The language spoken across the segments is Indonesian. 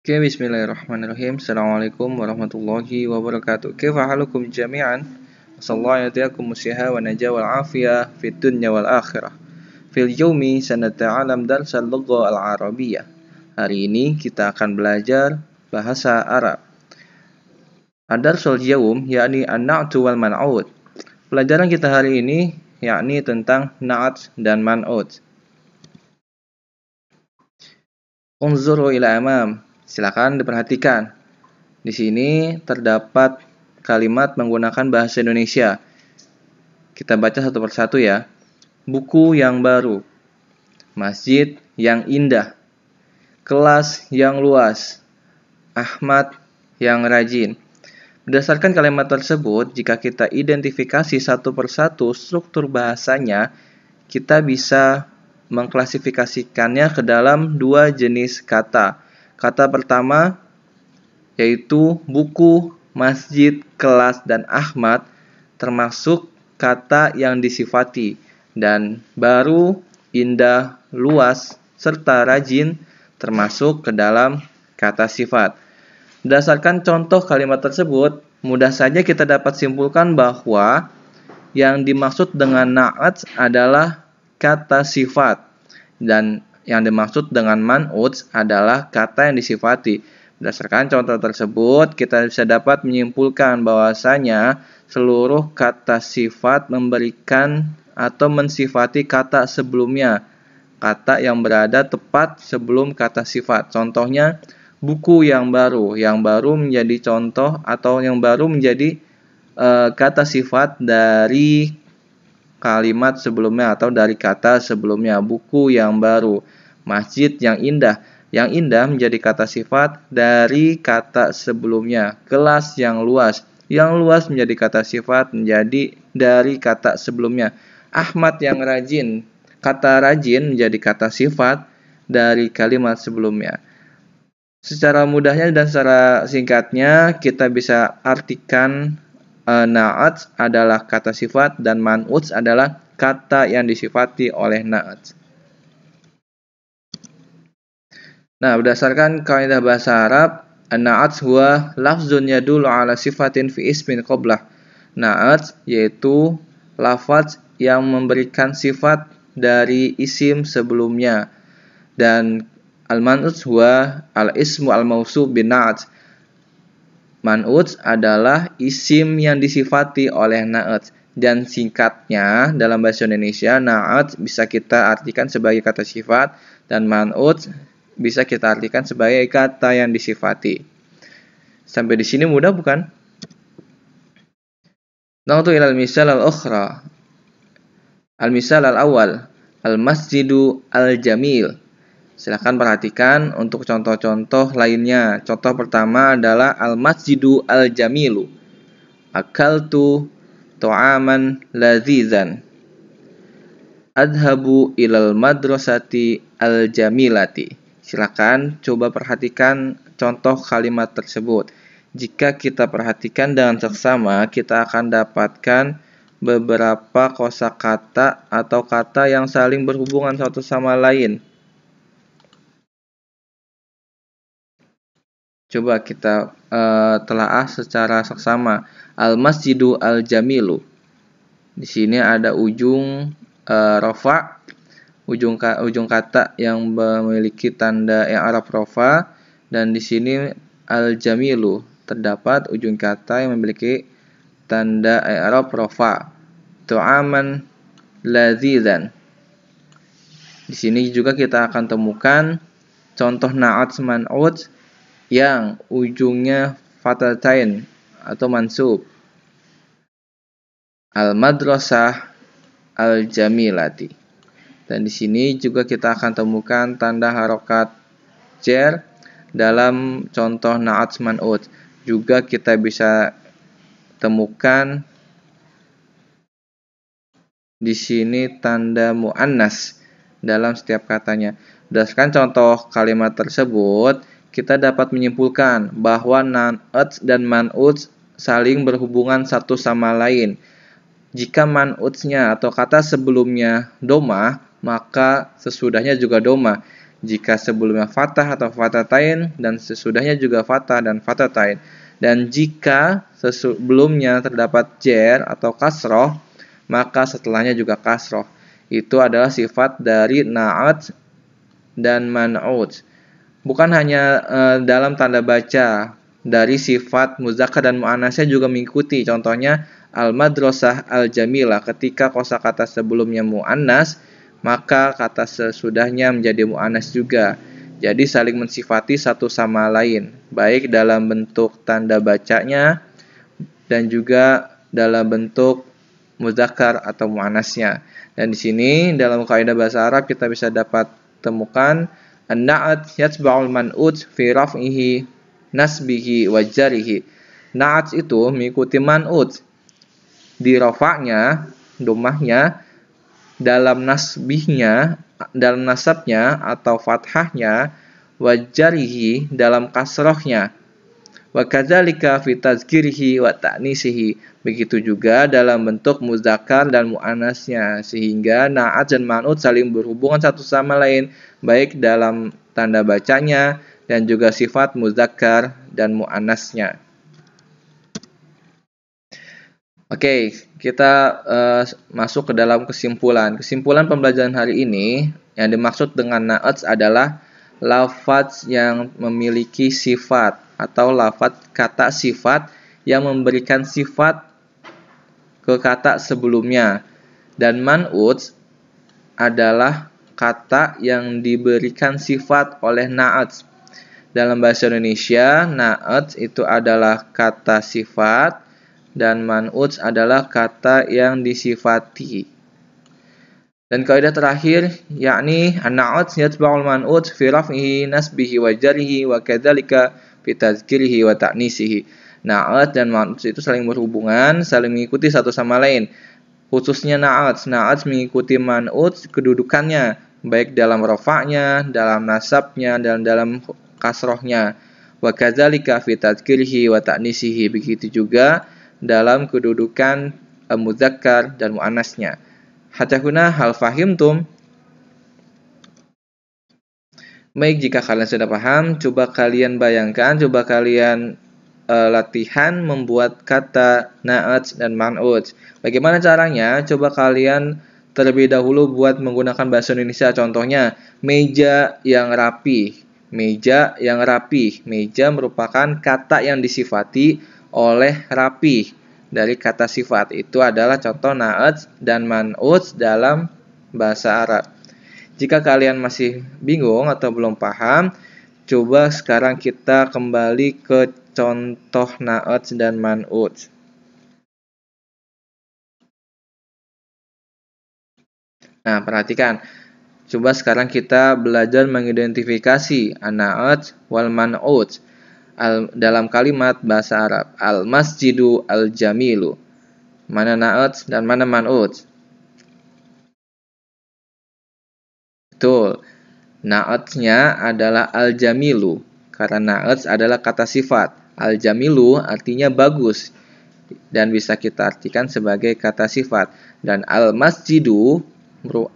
Oke, bismillahirrahmanirrahim. Assalamualaikum warahmatullahi wabarakatuh. Kaifa halukum jami'an? Sallallahu yatiakum musyiha wa najah wal afiyah fid dunya wal akhirah. Fil yaumi sanata'alam darsal lugha al-arabiyyah. Hari ini kita akan belajar bahasa Arab. Ad-darsul yaum yakni an-na'tu wal man'ut. Pelajaran kita hari ini yakni tentang na'at dan man'ut. Unzuru ila amam. Silakan diperhatikan. Di sini terdapat kalimat menggunakan bahasa Indonesia. Kita baca satu persatu ya. Buku yang baru. Masjid yang indah. Kelas yang luas. Ahmad yang rajin. Berdasarkan kalimat tersebut, jika kita identifikasi satu persatu struktur bahasanya, kita bisa mengklasifikasikannya ke dalam dua jenis kata. Kata pertama yaitu buku, masjid, kelas, dan Ahmad termasuk kata yang disifati, dan baru, indah, luas, serta rajin termasuk ke dalam kata sifat. Berdasarkan contoh kalimat tersebut, mudah saja kita dapat simpulkan bahwa yang dimaksud dengan na'at adalah kata sifat, dan yang dimaksud dengan man'ut adalah kata yang disifati. Berdasarkan contoh tersebut, kita bisa dapat menyimpulkan bahwasanya seluruh kata sifat memberikan atau mensifati kata sebelumnya, kata yang berada tepat sebelum kata sifat. Contohnya, buku yang baru. Yang baru menjadi contoh atau yang baru menjadi kata sifat dari kalimat sebelumnya atau dari kata sebelumnya. Buku yang baru. Masjid yang indah. Yang indah menjadi kata sifat dari kata sebelumnya. Kelas yang luas. Yang luas menjadi kata sifat menjadi dari kata sebelumnya. Ahmad yang rajin. Kata rajin menjadi kata sifat dari kalimat sebelumnya. Secara mudahnya dan secara singkatnya kita bisa artikan na'at adalah kata sifat dan man'ut adalah kata yang disifati oleh na'at. Nah, berdasarkan kaidah bahasa Arab, na'at huwa lafzun yadullu ala sifatin fi ismin qablah. Na'at yaitu lafaz yang memberikan sifat dari isim sebelumnya. Dan al-man'ut huwa al-ismu al-mausuf bin na'at. Man'ut adalah isim yang disifati oleh na'at. Dan singkatnya dalam bahasa Indonesia, na'at bisa kita artikan sebagai kata sifat dan man'ut bisa kita artikan sebagai kata yang disifati. Sampai di sini mudah bukan? Na'utu ilal misal al-ukhra. Al-misal al-awwal, al-masjidu al-jamil. Silahkan perhatikan untuk contoh-contoh lainnya. Contoh pertama adalah al-masjidu al-jamilu. Akaltu ta'aman ladzizan. Adhabu ilal madrasati al-jamilati. Silahkan coba perhatikan contoh kalimat tersebut. Jika kita perhatikan dengan seksama, kita akan dapatkan beberapa kosakata atau kata yang saling berhubungan satu sama lain. Coba kita telaah secara seksama. Al-masjidu al-jamilu. Di sini ada ujung rafa, ujung kata yang memiliki tanda i'rab rafa, dan di sini al-jamilu terdapat ujung kata yang memiliki tanda i'rab rafa. Tu'aman ladzizan. Di sini juga kita akan temukan contoh na'at man'ut yang ujungnya fatatain atau mansub. Al-madrasah al-jamilati. Dan di sini juga kita akan temukan tanda harokat jar dalam contoh na'at man'ut. Juga kita bisa temukan di sini tanda mu'annas dalam setiap katanya. Berdasarkan contoh kalimat tersebut, kita dapat menyimpulkan bahwa na'at dan man'ut saling berhubungan satu sama lain. Jika man'utnya atau kata sebelumnya domah, maka sesudahnya juga domah. jika sebelumnya fathah atau fathatain dan sesudahnya juga fathah dan fathatain. Dan jika sebelumnya terdapat jer atau kasroh, maka setelahnya juga kasroh. Itu adalah sifat dari na'at dan man'ut. Bukan hanya dalam tanda baca, dari sifat muzakkar dan muannasnya juga mengikuti. Contohnya al-madrasah al-jamilah, ketika kosakata sebelumnya muannas, maka kata sesudahnya menjadi muannas juga. Jadi saling mensifati satu sama lain, baik dalam bentuk tanda bacanya dan juga dalam bentuk muzakkar atau muannasnya. Dan di sini dalam kaidah bahasa Arab kita bisa dapat temukan an-na'at yatba'ul man'ut fi raf'ihi nasbihi wa jarrihi. Na'at itu mengikuti man'ut di rafa'nya, dhammahnya, dalam nasbihnya, dalam nasabnya atau fathahnya, wa jarrihi dalam kasrohnya, wa kadzalika fi tazkirihi wa ta'nisihi. Begitu juga dalam bentuk muzakkar dan muannasnya, sehingga na'at dan man'ut saling berhubungan satu sama lain, baik dalam tanda bacanya dan juga sifat muzakkar dan muannasnya. Oke, kita masuk ke dalam kesimpulan. Kesimpulan pembelajaran hari ini, yang dimaksud dengan na'at adalah lafaz yang memiliki sifat atau lafaz kata sifat yang memberikan sifat ke kata sebelumnya. Dan man'ut adalah kata yang diberikan sifat oleh na'at. Dalam bahasa Indonesia, na'at itu adalah kata sifat dan man'ut adalah kata yang disifati. Dan kaidah terakhir, yakni an-na'at yatba'ul man'ut fi raf'ihi nasbihi wa jarrihi wa kadzalika fi tazkirihi wa ta'nisihi. Na'at dan man'ut itu saling berhubungan, saling mengikuti satu sama lain. Khususnya na'at mengikuti man'ut kedudukannya, baik dalam rafa'nya, dalam nasabnya, dan dalam kasrohnya. Wa kadzalika fi tazkirihi wa ta'nisihi. Begitu juga dalam kedudukan muzakkar dan muannasnya. Hatta huna hal fahimtum? Baik, jika kalian sudah paham, coba kalian bayangkan, coba kalian latihan membuat kata na'at dan man'ut. Bagaimana caranya? Coba kalian terlebih dahulu buat menggunakan bahasa Indonesia. Contohnya, meja yang rapi. Meja yang rapi. Meja merupakan kata yang disifati oleh rapi dari kata sifat. Itu adalah contoh na'at dan man'ut dalam bahasa Arab. Jika kalian masih bingung atau belum paham, coba sekarang kita kembali ke contoh na'at dan man'ut. Nah, perhatikan. Coba sekarang kita belajar mengidentifikasi an-na'at wal man'ut dalam kalimat bahasa Arab. Al-masjidu al-jamilu. Mana na'at dan mana man'ut? Betul. Na'atnya adalah al-jamilu. Karena na'at adalah kata sifat. Al-jamilu artinya bagus. Dan bisa kita artikan sebagai kata sifat. Dan al-masjidu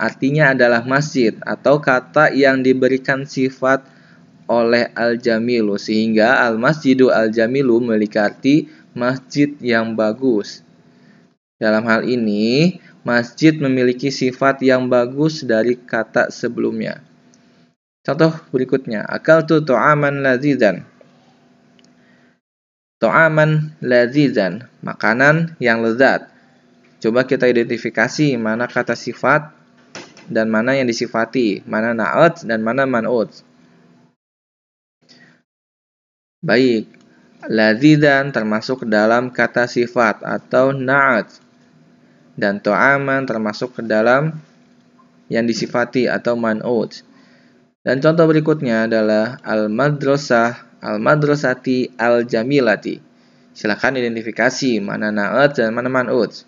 artinya adalah masjid. Atau kata yang diberikan sifat oleh al-jamilu, sehingga al-masjidu al-jamilu memiliki arti masjid yang bagus. Dalam hal ini, masjid memiliki sifat yang bagus dari kata sebelumnya. Contoh berikutnya, akaltu ta'aman lazizan. Ta'aman lazizan, makanan yang lezat. Coba kita identifikasi mana kata sifat dan mana yang disifati, mana na'at dan mana man'ut. Baik, lazizan termasuk dalam kata sifat atau na'at, dan ta'aman termasuk ke dalam yang disifati atau man'ut. Dan contoh berikutnya adalah al-madrasah, al-madrasati, al-jamilati. Silakan identifikasi mana na'at dan mana man'ut.